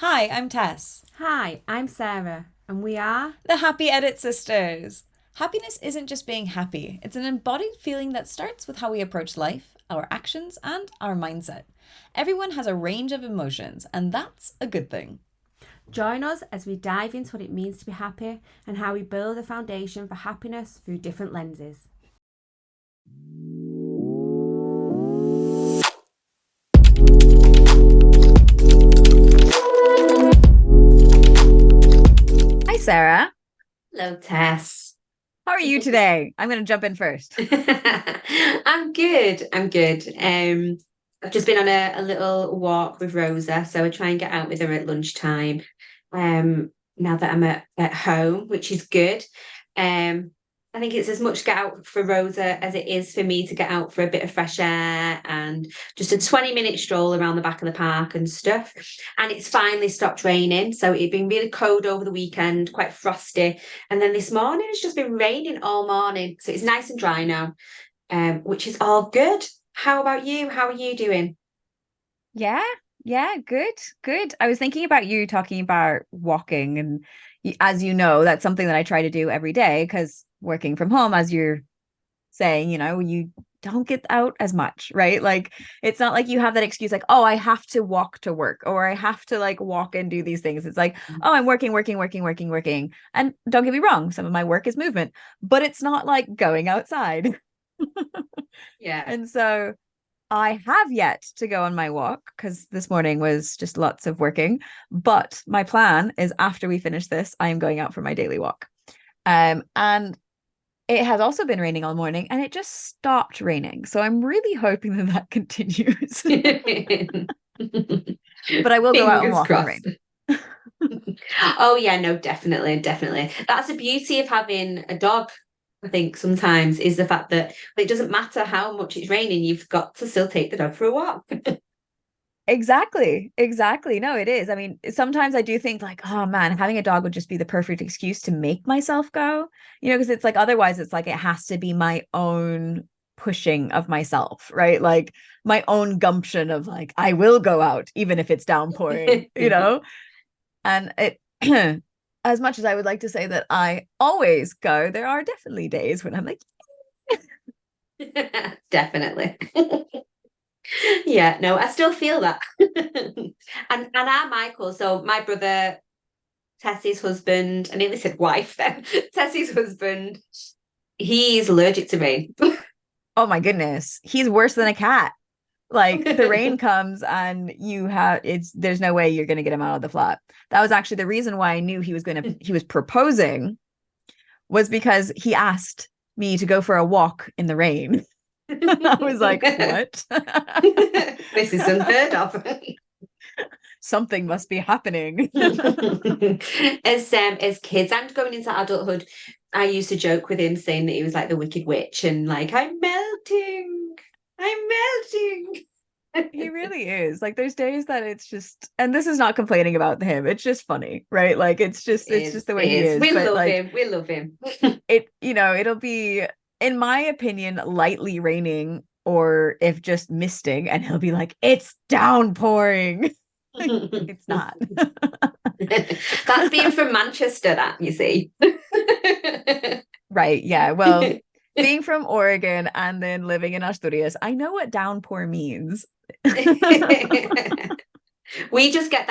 Hi, I'm Tess, Hi, I'm Sarah, and we are. the Happy Edit Sisters. Happiness isn't just being happy, it's an embodied feeling that starts with how we approach life, our actions, and our mindset. Everyone has a range of emotions, and that's a good thing. Join us as we dive into what it means to be happy and how we build a foundation for happiness through different lenses. Hi, Sarah. Hello, Tess. How are you today? I'm going to jump in first. I'm good. I'm good. I've just been on a little walk with Rosa, so I try and get out with her at lunchtime. Now that I'm at home, which is good. Um, I think it's as much get out for Rosa as it is for me to get out for a bit of fresh air and just a 20-minute stroll around the back of the park and stuff. And it's finally stopped raining. So it'd been really cold over the weekend, quite frosty. And then this morning it's just been raining all morning. So it's nice and dry now, which is all good. How about you? How are you doing? Yeah, yeah, good, good. I was thinking about you talking about walking, and as you know, that's something that I try to do every day because working from home, as you're saying, you don't get out as much, right? Like it's not like you have that excuse like, oh, I have to walk to work or I have to like walk and do these things. It's like, oh, I'm working, working, working, working, working. And don't get me wrong, some of my work is movement, but it's not like going outside. Yeah. And so I have yet to go on my walk because this morning was just lots of working. But my plan is after we finish this, I am going out for my daily walk. And it has also been raining all morning and it just stopped raining. So I'm really hoping that that continues. But I will go out and Fingers walk in the crossed. rain. Oh yeah, no, definitely, definitely. That's the beauty of having a dog, I think, sometimes is the fact that it doesn't matter how much it's raining, you've got to still take the dog for a walk. Exactly. Exactly. No, it is. I mean, sometimes I do think like, oh man, having a dog would just be the perfect excuse to make myself go, because it's like otherwise it's like it has to be my own pushing of myself, right? Like my own gumption of like, I will go out even if it's downpouring. And it, as much as I would like to say that I always go, there are definitely days when I'm like, Definitely. Yeah, no, I still feel that. And our Michael, so my brother Tessie's husband, I nearly said wife then. Tessie's husband, he's allergic to rain. oh my goodness, he's worse than a cat. Like the rain comes and there's no way you're going to get him out of the flat. That was actually the reason why I knew he was proposing was because he asked me to go for a walk in the rain. I was like, what? This is unheard of. Something must be happening. As kids and going into adulthood, I used to joke with him saying that he was like the Wicked Witch and like, I'm melting. I'm melting. He really is. Like there's days that it's just, and this is not complaining about him. It's just funny, right? Like it's just the It way he is. is. We But love like him. We love him. it'll be, in my opinion, lightly raining or if just misting, and he'll be like, it's downpouring. It's not. That's being from Manchester, that you see. Right. Yeah. Well, being from Oregon and then living in Asturias, I know what downpour means. We just get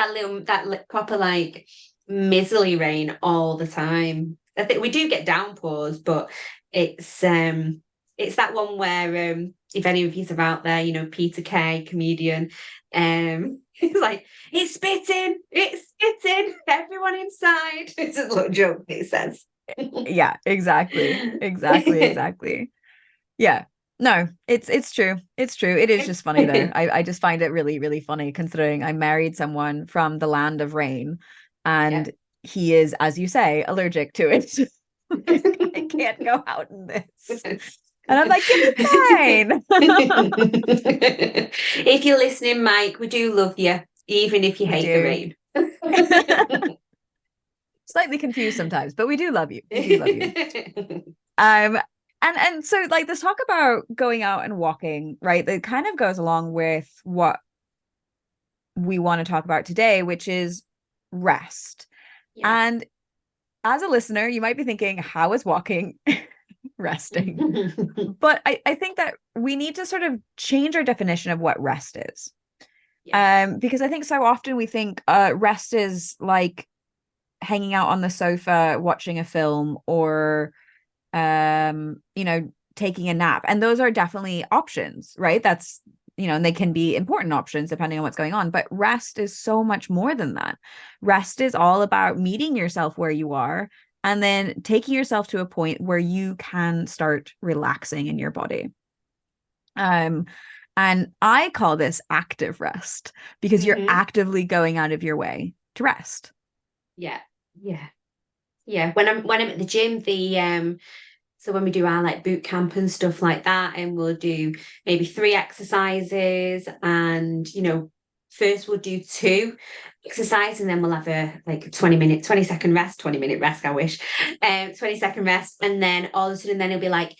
proper like miserly rain all the time. I think we do get downpours, but it's um it's that one where if any of you are out there, Peter Kay, comedian, he's like, it's spitting, everyone inside. It's a little joke that he says. Yeah, exactly. Exactly. Exactly. Yeah. No, it's true. It's true. It is just funny though. I just find it really, really funny considering I married someone from the land of rain Yeah. and he is, as you say, allergic to it. Like, I can't go out in this. And I'm like, you'll be fine. If you're listening, Mike, we do love you, even if you We hate the do. rain. Slightly confused sometimes, but we do love you. We do love you. Um, and so like this talk about going out and walking, right? It kind of goes along with what we want to talk about today, which is rest. Yeah. And as a listener, you might be thinking, how is walking resting? But I think that we need to sort of change our definition of what rest is. Yes. Because I think so often we think rest is like hanging out on the sofa watching a film, or taking a nap. And those are definitely options, right? That's, and they can be important options depending on what's going on. But rest is so much more than that. Rest is all about meeting yourself where you are and then taking yourself to a point where you can start relaxing in your body. And I call this active rest because you're Hmm. actively going out of your way to rest. Yeah. Yeah. Yeah. When I'm at the gym, so when we do our like boot camp and stuff like that, and we'll do maybe 3 exercises, and first we'll do 2 exercises, and then we'll have a like 20-minute, 20-second rest, 20-minute rest, I wish. 20-second rest, and then all of a sudden then it'll be like,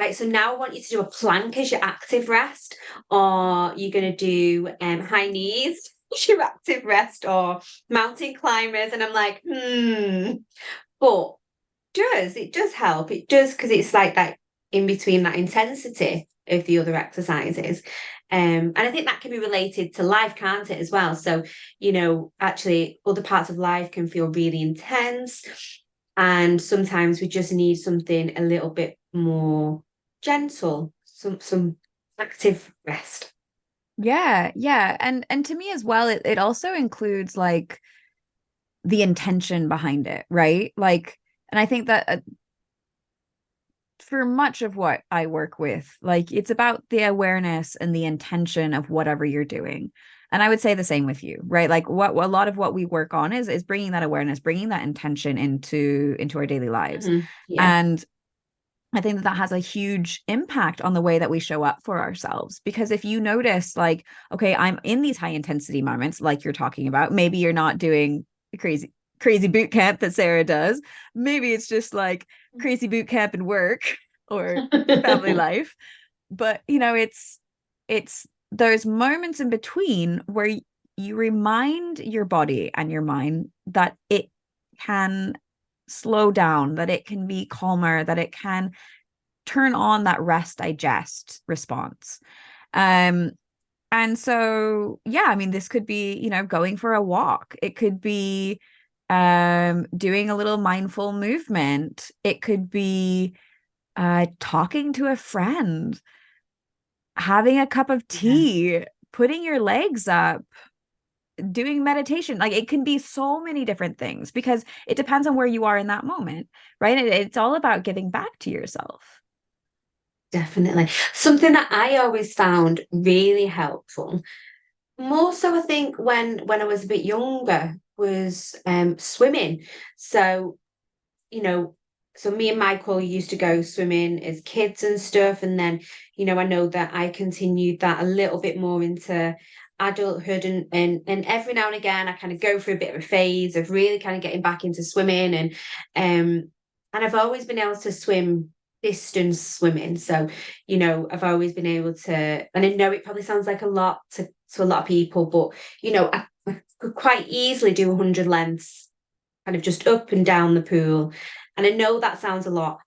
right, so now I want you to do a plank as your active rest, or you're gonna do high knees as your active rest, or mountain climbers. And I'm like, but it does help. It does, because it's like that in between, that intensity of the other exercises. And I think that can be related to life, can't it, as well? So, actually other parts of life can feel really intense. And sometimes we just need something a little bit more gentle, some active rest. Yeah, yeah. And to me as well, it also includes like the intention behind it, right? Like, and I think that for much of what I work with, like it's about the awareness and the intention of whatever you're doing. And I would say the same with you, right? Like what a lot of what we work on is bringing that awareness, bringing that intention into our daily lives. Yeah. And I think that has a huge impact on the way that we show up for ourselves. Because if you notice, like, okay, I'm in these high intensity moments, like you're talking about, maybe you're not doing crazy boot camp that Sarah does. Maybe it's just like crazy boot camp and work or family life. But it's those moments in between where you remind your body and your mind that it can slow down, that it can be calmer, that it can turn on that rest digest response. Um, and so, yeah, I mean, this could be, going for a walk. It could be doing a little mindful movement. It could be talking to a friend, having a cup of Yeah. tea, putting your legs up, doing meditation. Like it can be so many different things because it depends on where you are in that moment, right? It's all about giving back to yourself. Definitely. Something that I always found really helpful, more so I think when I was a bit younger, was swimming. So, you know, so me and Michael used to go swimming as kids and stuff. And then, I know that I continued that a little bit more into adulthood, and every now and again I kind of go through a bit of a phase of really kind of getting back into swimming, and I've always been able to swim distance swimming. So, I've always been able to, and I know it probably sounds like a lot to a lot of people, but I could quite easily do 100 lengths kind of just up and down the pool. And I know that sounds a lot,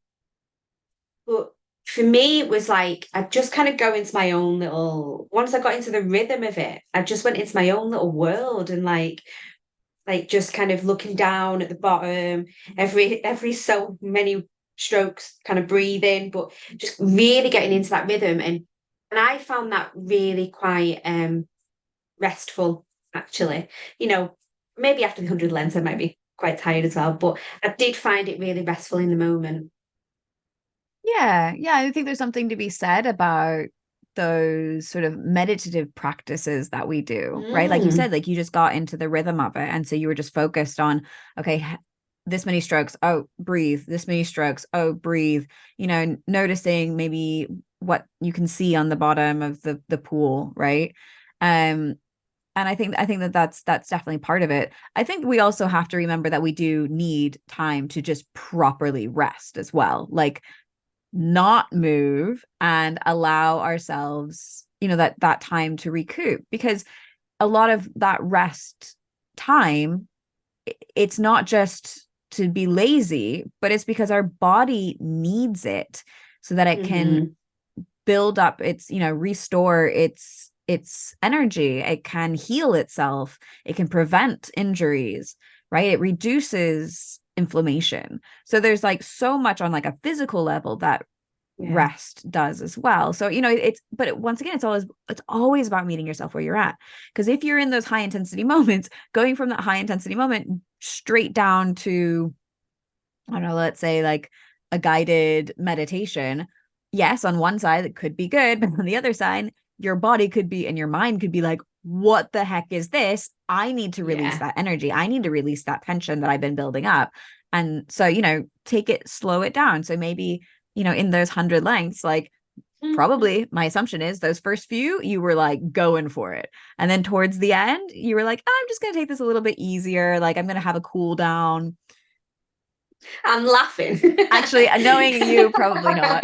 but for me, it was like I just kind of go into my own little. Once I got into the rhythm of it, I just went into my own little world, and like just kind of looking down at the bottom, every so many strokes, kind of breathing, but just really getting into that rhythm, and I found that really quite restful, actually. Maybe after the 100 lengths, I might be quite tired as well, but I did find it really restful in the moment. Yeah, yeah, I think there's something to be said about those sort of meditative practices that we do, right? Like you Mm, said, like you just got into the rhythm of it. And so you were just focused on, okay, this many strokes, oh, breathe, this many strokes, oh, breathe, noticing maybe what you can see on the bottom of the pool, right? Um, and I think that that's definitely part of it. I think we also have to remember that we do need time to just properly rest as well. Like not move and allow ourselves that time to recoup, because a lot of that rest time, it's not just to be lazy, but it's because our body needs it so that it can build up its, restore its energy. It can heal itself. It can prevent injuries, right? It reduces inflammation. So there's like so much on like a physical level that rest does as well. So, once again, it's always about meeting yourself where you're at. Because if you're in those high intensity moments, going from that high intensity moment straight down to, I don't know, let's say like a guided meditation, yes, on one side it could be good, but on the other side, your body could be and your mind could be like, what the heck is this? I need to release that energy. I need to release that tension that I've been building up. And so, take it, slow it down. So maybe, in those 100 lengths, like probably my assumption is those first few, you were like going for it. And then towards the end, you were like, I'm just going to take this a little bit easier. Like I'm going to have a cool down. I'm laughing. Actually, knowing you, probably not.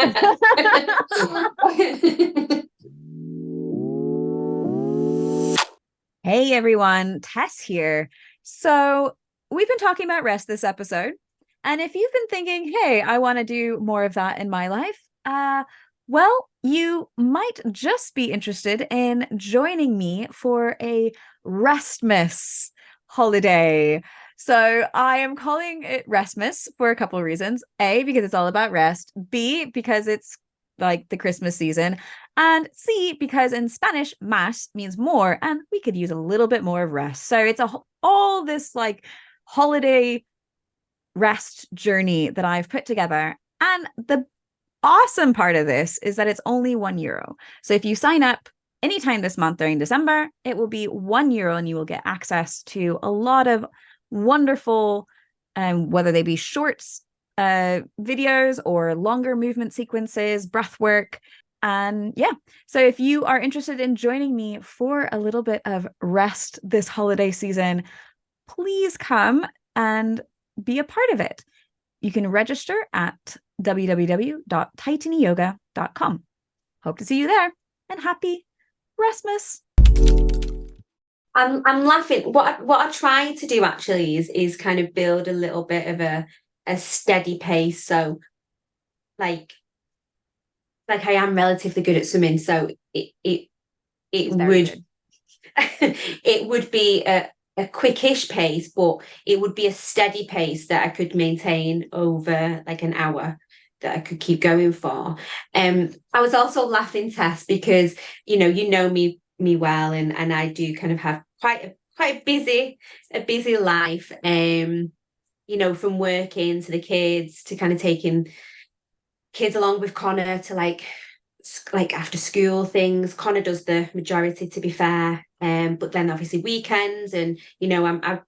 Hey everyone, Tess here. So we've been talking about rest this episode. And if you've been thinking, hey, I want to do more of that in my life, well, you might just be interested in joining me for a Restmas holiday. So I am calling it Restmas for a couple of reasons. A, because it's all about rest. B, because it's like the Christmas season. And C, because in Spanish, más means more, and we could use a little bit more of rest. So it's all this like holiday rest journey that I've put together. And the awesome part of this is that it's only €1. So if you sign up anytime this month during December, it will be €1 and you will get access to a lot of wonderful, whether they be shorts, videos or longer movement sequences, breath work. And yeah, so if you are interested in joining me for a little bit of rest this holiday season, please come and be a part of it. You can register at www.titanyyoga.com. Hope to see you there, and happy Restmas. I'm laughing. What I try to do actually is kind of build a little bit of a steady pace. So like I am relatively good at swimming, so it would it would be a quickish pace, but it would be a steady pace that I could maintain over like an hour, that I could keep going for. I was also laughing, Tess, because you know me well, and I do kind of have quite a busy life. From working to the kids to kind of taking kids along with Connor to like after school things. Connor does the majority, to be fair. But then obviously weekends, and I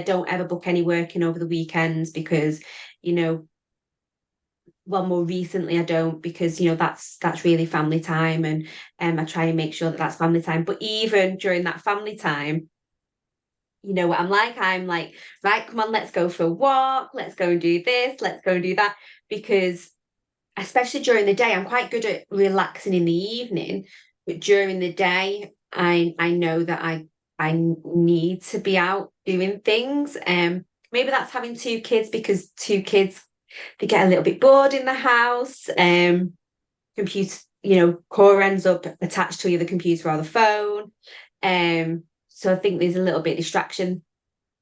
don't ever book any working over the weekends because well, more recently I don't, because that's really family time, and I try and make sure that that's family time. But even during that family time, what I'm like, right, come on, let's go for a walk, let's go and do this, let's go and do that, because especially during the day, I'm quite good at relaxing in the evening, but during the day, I know that I need to be out doing things. Maybe that's having two kids, because two kids, they get a little bit bored in the house. Computer, core ends up attached to either the computer or the phone. So I think there's a little bit of distraction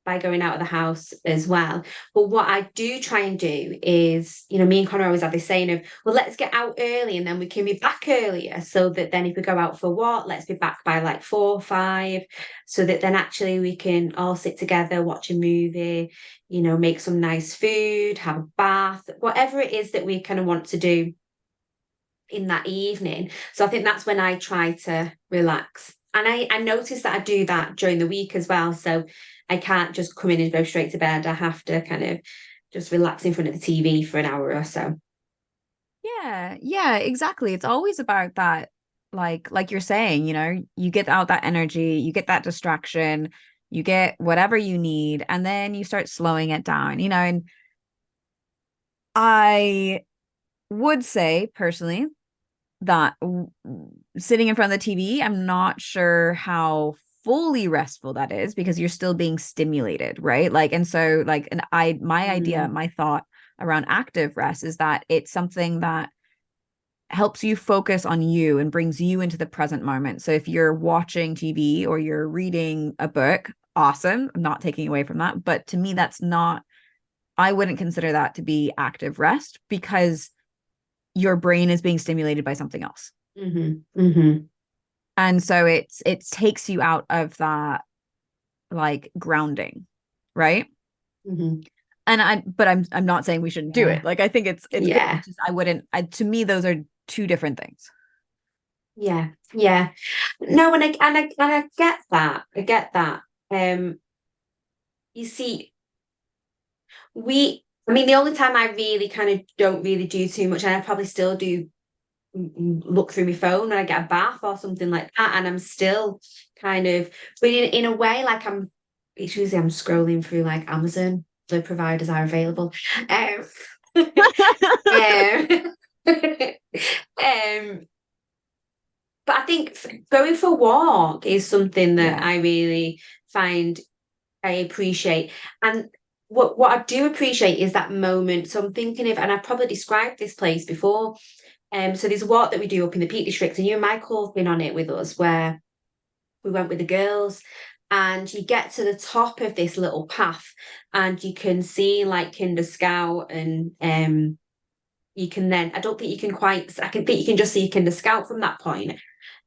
by going out of the house as well. But what I do try and do is, me and Connor always have this saying of, well, let's get out early and then we can be back earlier, so that then if we go out for a walk, let's be back by like 4 or 5, so that then actually we can all sit together, watch a movie, make some nice food, have a bath, whatever it is that we kind of want to do in that evening. So I think that's when I try to relax. And I notice that I do that during the week as well. So I can't just come in and go straight to bed. I have to kind of just relax in front of the TV for an hour or so. Yeah, exactly. It's always about that, like you're saying, you get out that energy, you get that distraction, you get whatever you need, and then you start slowing it down, and I would say personally that sitting in front of the TV, I'm not sure how fully restful that is, because you're still being stimulated, right? Like, and so like, and my idea, my thought around active rest is that it's something that helps you focus on you and brings you into the present moment. So if you're watching TV or you're reading a book, awesome. I'm not taking away from that. But to me, that's not, I wouldn't consider that to be active rest, because your brain is being stimulated by something else. And so it takes you out of that like grounding, right? And I'm not saying we shouldn't do it. Like, I think it's good. It's just, I wouldn't, to me, those are two different things. Yeah. No, and I get that. I get that. You see, I mean, the only time I really kind of don't really do too much, and I probably still do look through my phone when I get a bath or something like that, and I'm still kind of, but in a way, like it's usually I'm scrolling through like Amazon, the providers are available. Um, um, but I think going for a walk is something that I really find I appreciate. And what I do appreciate is that moment. So I'm thinking of, and I've probably described this place before. So there's a walk that we do up in the Peak District, and you and Michael have been on it with us, where we went with the girls, and you get to the top of this little path, and you can see like Kinder Scout, and you can then, I don't think you can quite, I can think you can just see Kinder Scout from that point.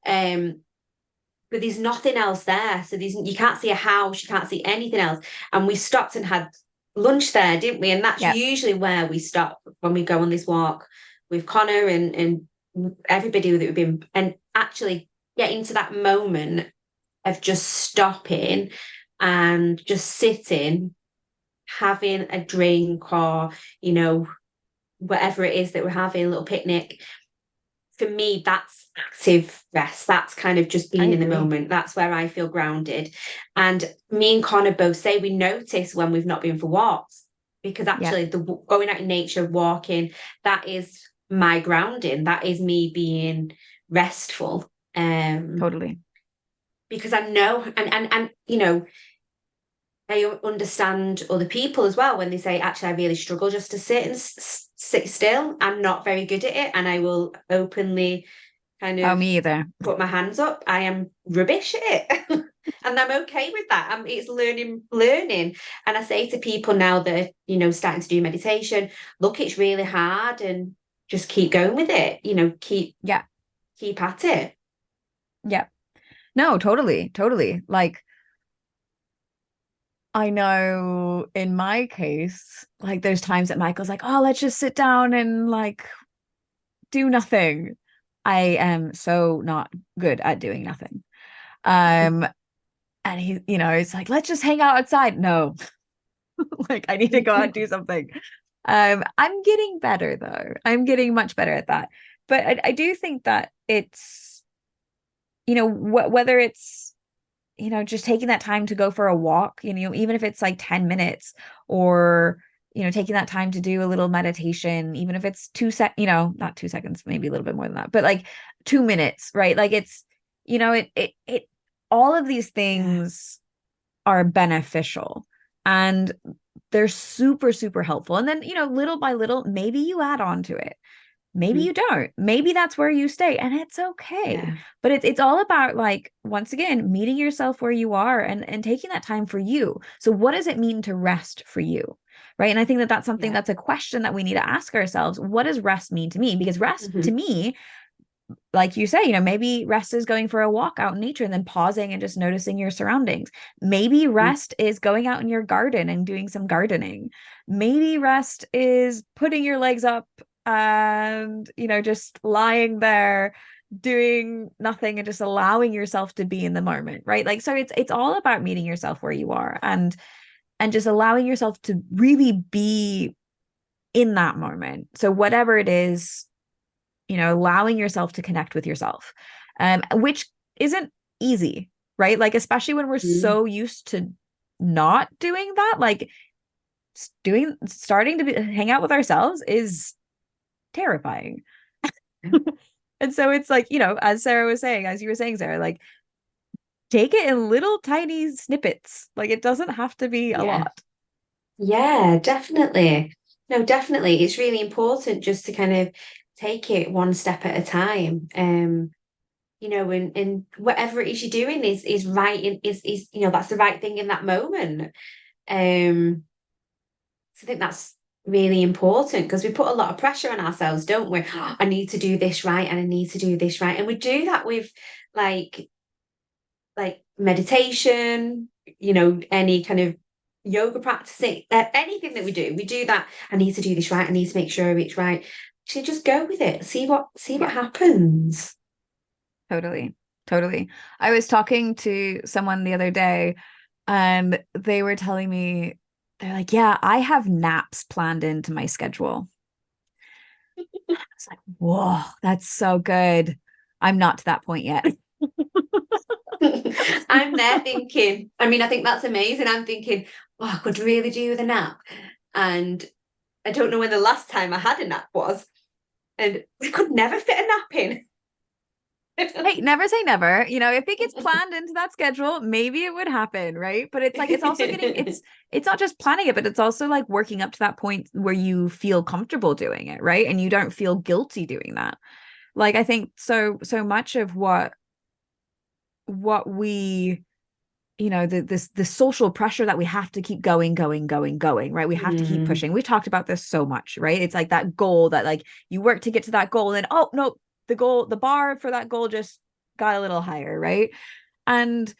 But there's nothing else there. So you can't see a house, you can't see anything else. And we stopped and had lunch there, didn't we? And that's usually where we stop when we go on this walk with Connor and everybody that we've been, and actually getting to that moment of just stopping and just sitting, having a drink, or, whatever it is that we're having, a little picnic. For me, that's active rest. That's kind of just being in the moment. That's where I feel grounded. And me and Connor both say we notice when we've not been for walks, because actually the going out in nature, walking, that is my grounding. That is me being restful. Totally. Because I know, and I understand other people as well when they say, actually, I really struggle just to sit and sit still. I'm not very good at it, and I will openly kind of me either. put my hands up. I am rubbish at it. And I'm okay with that. It's learning. And I say to people now that are, starting to do meditation, look, it's really hard, and just keep going with it. Keep at it. Yeah. No, totally. Like, I know in my case, like, there's times that Michael's like, oh, let's just sit down and like do nothing. I am so not good at doing nothing. And he, it's like, let's just hang out outside. No, like, I need to go out and do something. I'm getting better though. I'm getting much better at that. But I do think that it's, whether it's, just taking that time to go for a walk, even if it's like 10 minutes, or, taking that time to do a little meditation, even if it's not 2 seconds, maybe a little bit more than that, but like 2 minutes, right? Like, it's, it all of these things are beneficial, and they're super, super helpful. And then, little by little, maybe you add on to it. Maybe you don't. Maybe that's where you stay, and it's okay. But it's all about, like, once again, meeting yourself where you are, and taking that time for you. So what does it mean to rest for you? Right. And I think that that's something that's a question that we need to ask ourselves. What does rest mean to me? Because rest to me, like you say, maybe rest is going for a walk out in nature and then pausing and just noticing your surroundings. Maybe rest is going out in your garden and doing some gardening. Maybe rest is putting your legs up and, just lying there doing nothing and just allowing yourself to be in the moment, right? Like, so it's all about meeting yourself where you are, and just allowing yourself to really be in that moment. So whatever it is, allowing yourself to connect with yourself, which isn't easy, right? Like, especially when we're so used to not doing that, like starting to hang out with ourselves is terrifying. And so it's like, as Sarah was saying, as you were saying, Sarah, like, take it in little tiny snippets. Like it doesn't have to be a Yeah. lot. Yeah, definitely. No, definitely. It's really important just to kind of take it one step at a time. And whatever it is you're doing is right is that's the right thing in that moment. Um, so I think that's really important because we put a lot of pressure on ourselves, don't we? I need to do this right and I need to do this right. And we do that with like meditation, any kind of yoga practicing, anything that we do that. I need to do this right. I need to make sure it's right. So just go with it. See what Yeah, happens. totally. Totally. I was talking to someone the other day and they were telling me, they're like, yeah, I have naps planned into my schedule. It's like, whoa, that's so good. I'm not to that point yet. I'm there thinking, I mean, I think that's amazing. I'm thinking, oh, I could really do with a nap. And I don't know when the last time I had a nap was. And I could never fit a nap in. Hey, never say never. If it gets planned into that schedule, maybe it would happen, right? But it's like it's also getting it's not just planning it, but it's also like working up to that point where you feel comfortable doing it, right? And you don't feel guilty doing that. Like I think so much of what we the social pressure that we have to keep going, right? We have to keep Mm, pushing. We talked about this so much, right? It's like that goal that like you work to get to that goal and oh no, the bar for that goal just got a little higher, right? And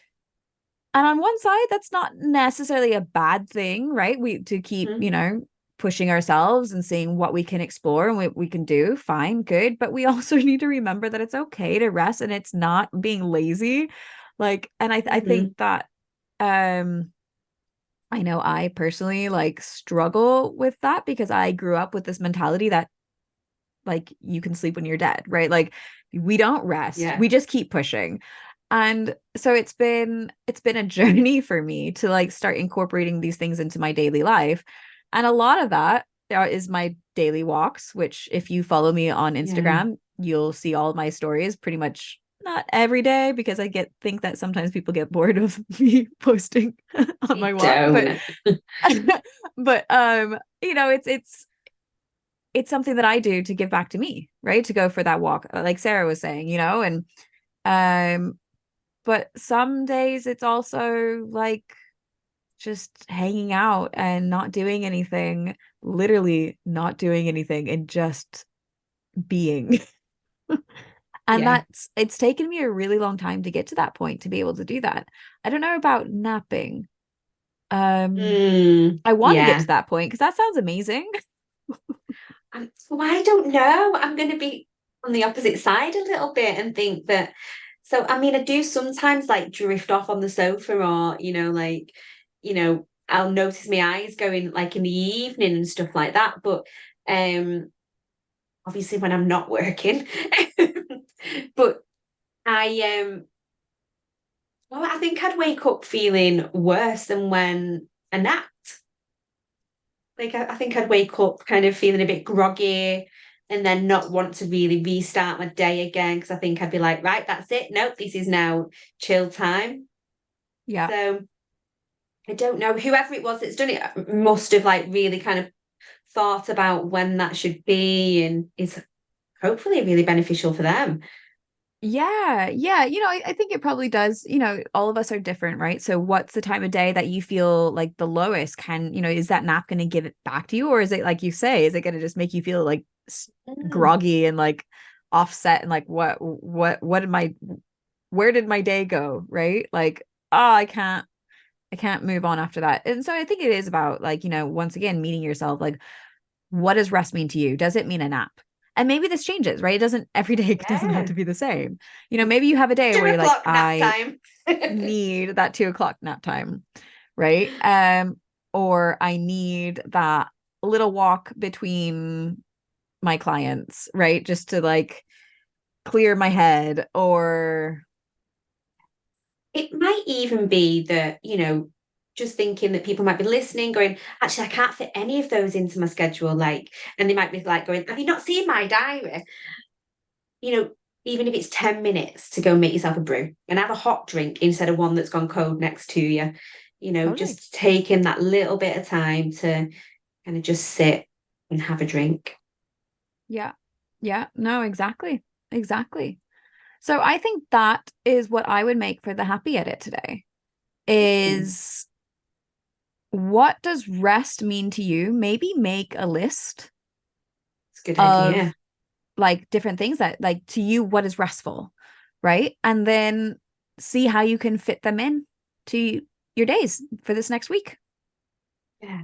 on one side, that's not necessarily a bad thing, right? We to keep, mhm, pushing ourselves and seeing what we can explore and what we can do, fine, good. But we also need to remember that it's okay to rest and it's not being lazy. Like, and I think mhm. that um I know I personally like struggle with that because I grew up with this mentality that like you can sleep when you're dead, right? Like we don't rest. Yeah, We just keep pushing. And so it's been a journey for me to like start incorporating these things into my daily life. And a lot of that is my daily walks, which if you follow me on yeah. Instagram, you'll see all my stories pretty much not every day because I think that sometimes people get bored of me posting on You my walk. But don't. it's something that I do to give back to me, right? To go for that walk, like Sarah was saying, and um, but some days it's also like just hanging out and not doing anything, literally not doing anything and just being. And Yeah. it's taken me a really long time to get to that point to be able to do that. I don't know about napping. Um, I want to get Yeah. to that point because that sounds amazing. Well, I don't know. I'm going to be on the opposite side a little bit and think that. So, I mean, I do sometimes like drift off on the sofa or, I'll notice my eyes going like in the evening and stuff like that. But obviously when I'm not working. But I think I'd wake up feeling worse than when I napped. Like I think I'd wake up kind of feeling a bit groggy and then not want to really restart my day again because I think I'd be like, right, that's it. Nope, this is now chill time. Yeah. So I don't know. Whoever it was that's done it must have like really kind of thought about when that should be and is hopefully really beneficial for them. Yeah, yeah. I think it probably does. All of us are different, right? So what's the time of day that you feel like the lowest? Is that nap going to give it back to you? Or is it like you say, is it going to just make you feel like Mm, groggy and like offset and like what did where did my day go? Right? Like, oh, I can't move on after that. And so I think it is about like, once again, meeting yourself, like what does rest mean to you? Does it mean a nap? And maybe this changes, right? It doesn't every day it doesn't have yeah. to be the same. Maybe you have a day Two where you're like, o'clock nap I time. need that 2 o'clock nap time, right? Or I need that little walk between my clients, right? Just to like clear my head or It might even be that, just thinking that people might be listening, going, actually, I can't fit any of those into my schedule. Like, and they might be like going, have you not seen my diary? You know, even if it's 10 minutes to go make yourself a brew and have a hot drink instead of one that's gone cold next to you. Totally. Just taking that little bit of time to kind of just sit and have a drink. Yeah. Yeah. No, exactly. Exactly. So I think that is what I would make for the happy edit today is what does rest mean to you? Maybe make a list It's a good of idea. like different things that like to you, what is restful, right? And then see how you can fit them in to your days for this next week. Yeah.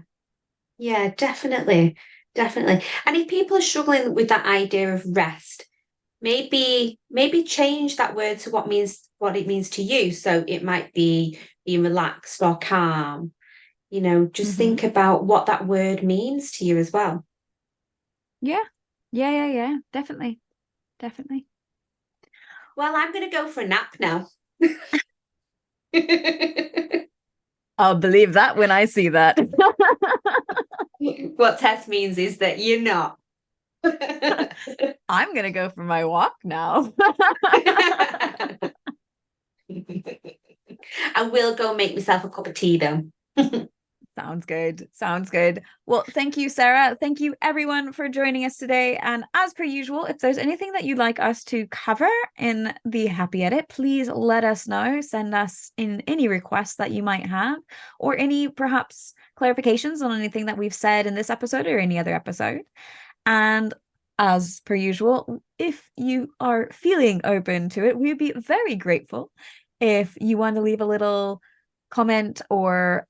Yeah, definitely. Definitely. And if people are struggling with that idea of rest, maybe change that word to what it means to you. So it might be being relaxed or calm. Just Mm-hmm. think about what that word means to you as well. Yeah. Yeah, yeah, yeah. Definitely. Definitely. Well, I'm going to go for a nap now. I'll believe that when I see that. What Tess means is that you're not. I'm gonna go for my walk now. I will go make myself a cup of tea though. Sounds good. Sounds good. Well, thank you, Sarah. Thank you, everyone, for joining us today. And as per usual, if there's anything that you'd like us to cover in the Happy Edit, please let us know. Send us in any requests that you might have, or any perhaps clarifications on anything that we've said in this episode or any other episode. And as per usual, if you are feeling open to it, we'd be very grateful if you want to leave a little comment or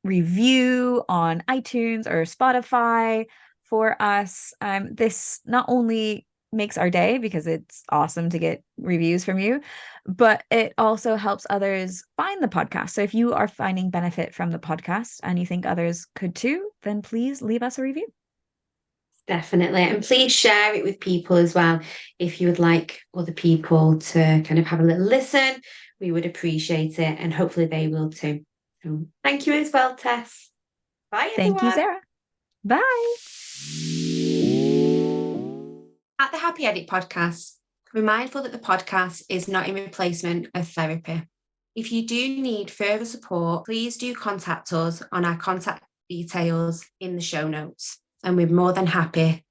review on iTunes or Spotify for us. This not only makes our day because it's awesome to get reviews from you, but it also helps others find the podcast. So if you are finding benefit from the podcast and you think others could too, then please leave us a review. Definitely. And please share it with people as well. If you would like other people to kind of have a little listen, we would appreciate it. And hopefully they will too. So thank you as well, Tess. Bye, Thank you, everyone. Sarah. Bye. At the Happy Edit podcast, we're mindful that the podcast is not a replacement of therapy. If you do need further support, please do contact us on our contact details in the show notes. And we're more than happy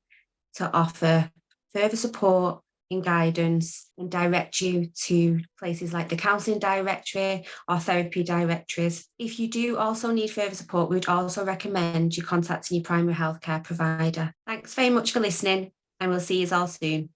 to offer further support and guidance and direct you to places like the counselling directory or therapy directories. If you do also need further support, we would also recommend you contacting your primary healthcare provider. Thanks very much for listening, and we'll see you all soon.